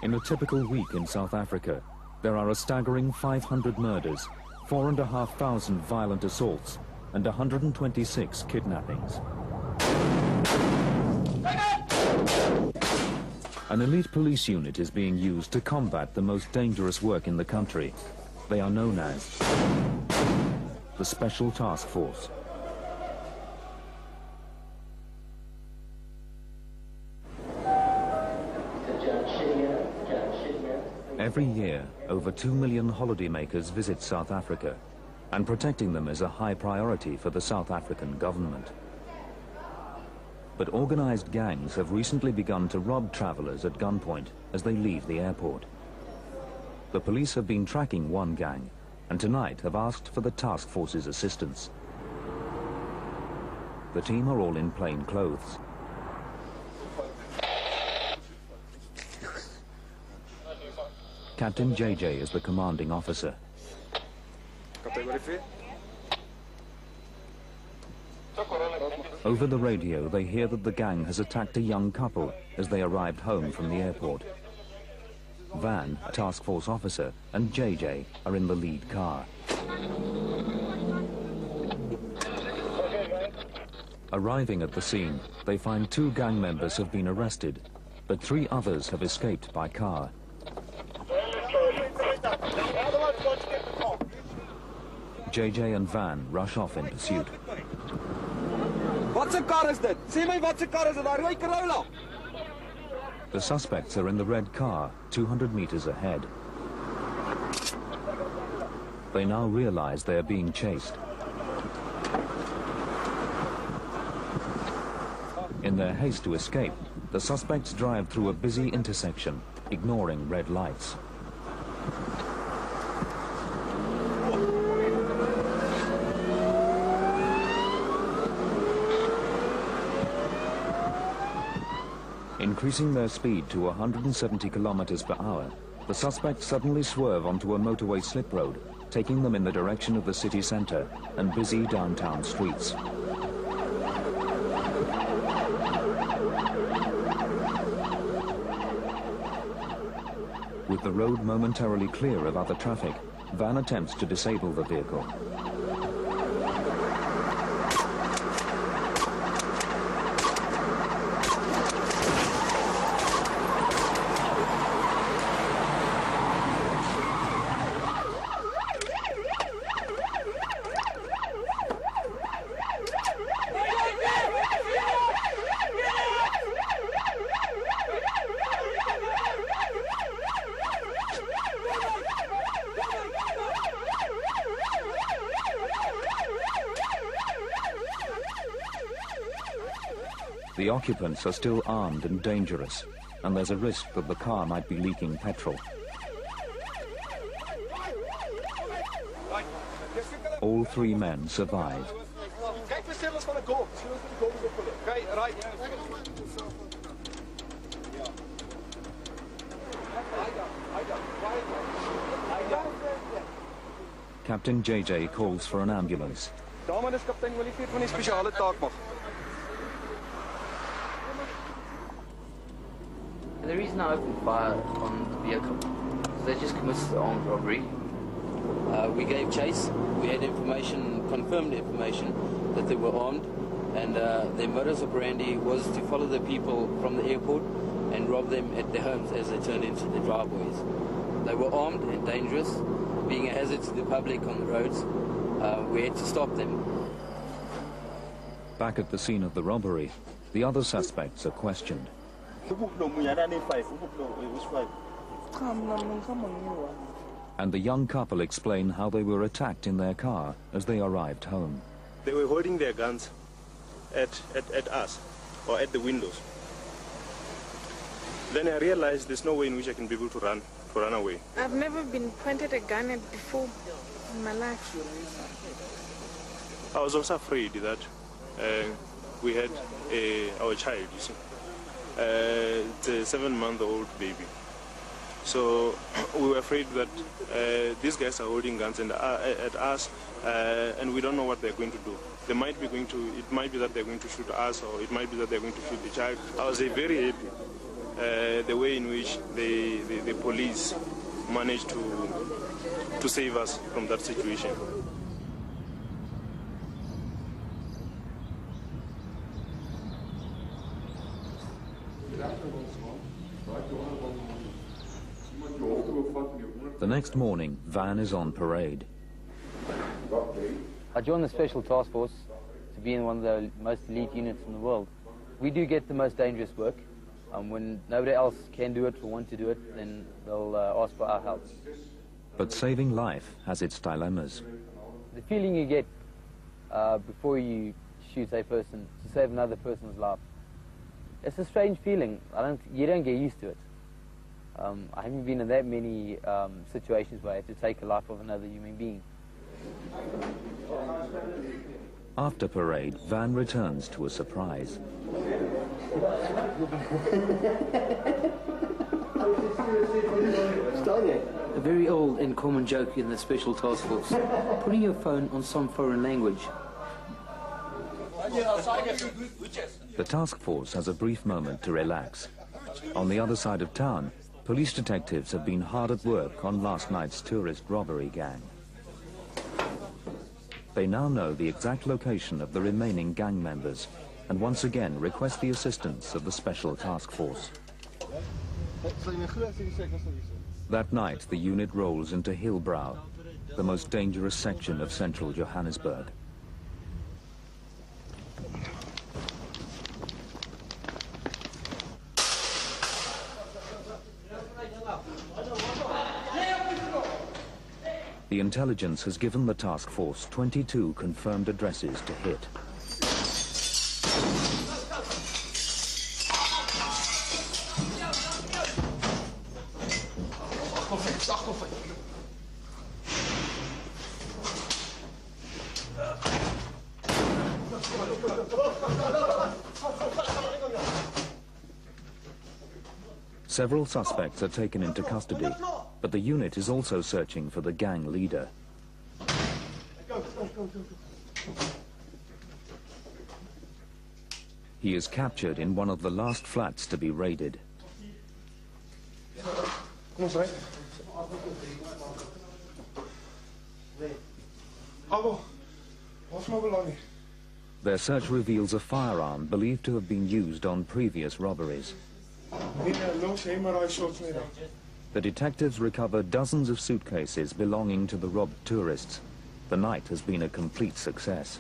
In a typical week in South Africa, there are a staggering 500 murders, 4,500 violent assaults, and 126 kidnappings. An elite police unit is being used to combat the most dangerous work in the country. They are known as the Special Task Force. Every year, over 2 million holidaymakers visit South Africa, and protecting them is a high priority for the South African government. But organized gangs have recently begun to rob travelers at gunpoint as they leave the airport. The police have been tracking one gang, and tonight have asked for the task force's assistance. The team are all in plain clothes. Captain JJ is the commanding officer. Over the radio, they hear that the gang has attacked a young couple as they arrived home from the airport. Van, a task force officer, and JJ are in the lead car. Arriving at the scene, they find 2 gang members have been arrested, but 3 others have escaped by car. JJ and Van rush off in pursuit. Wat 'n kar is dit? Sê my wat 'n kar is dit? Daar ry Corolla. The suspects are in the red car, 200 meters ahead. They now realize they are being chased. In their haste to escape, the suspects drive through a busy intersection, ignoring red lights. Increasing their speed to 170 kilometers per hour, the suspects suddenly swerve onto a motorway slip road, taking them in the direction of the city center and busy downtown streets. With the road momentarily clear of other traffic, Van attempts to disable the vehicle. The occupants are still armed and dangerous, and there's a risk that the car might be leaking petrol. All 3 men survive. Captain JJ calls for an ambulance. The reason I opened fire on the vehicle is they just committed armed robbery. We gave chase. We had information, confirmed information, that they were armed, and their modus operandi was to follow the people from the airport and rob them at their homes as they turned into their driveways. They were armed and dangerous, being a hazard to the public on the roads. We had to stop them. Back at the scene of the robbery, the other suspects are questioned. And the young couple explain how they were attacked in their car as they arrived home. They were holding their guns at us, or at the windows. Then I realized there's no way in which I can be able to run away. I've never been pointed a gun at before in my life. I was also afraid that we had our child, you see. It's a 7-month-old baby. So we were afraid that these guys are holding guns at us, and we don't know what they're going to do. It might be that they're going to shoot us, or it might be that they're going to shoot the child. I was very happy the way in which the police managed to save us from that situation. The next morning, Van is on parade. I joined the Special Task Force to be in one of the most elite units in the world. We do get the most dangerous work. When nobody else can do it or want to do it, then they'll ask for our help. But saving life has its dilemmas. The feeling you get before you shoot a person to save another person's life, it's a strange feeling. You don't get used to it. I haven't been in that many situations where I had to take the life of another human being. After parade, Van returns to a surprise. A very old and common joke in the Special Task Force, putting your phone on some foreign language. The task force has a brief moment to relax. On the other side of town, police detectives have been hard at work on last night's tourist robbery gang. They now know the exact location of the remaining gang members and once again request the assistance of the Special Task Force. That night, the unit rolls into Hillbrow, the most dangerous section of central Johannesburg. The intelligence has given the task force 22 confirmed addresses to hit. Several suspects are taken into custody, but the unit is also searching for the gang leader. He is captured in one of the last flats to be raided. Their search reveals a firearm believed to have been used on previous robberies. The detectives recover dozens of suitcases belonging to the robbed tourists. The night has been a complete success.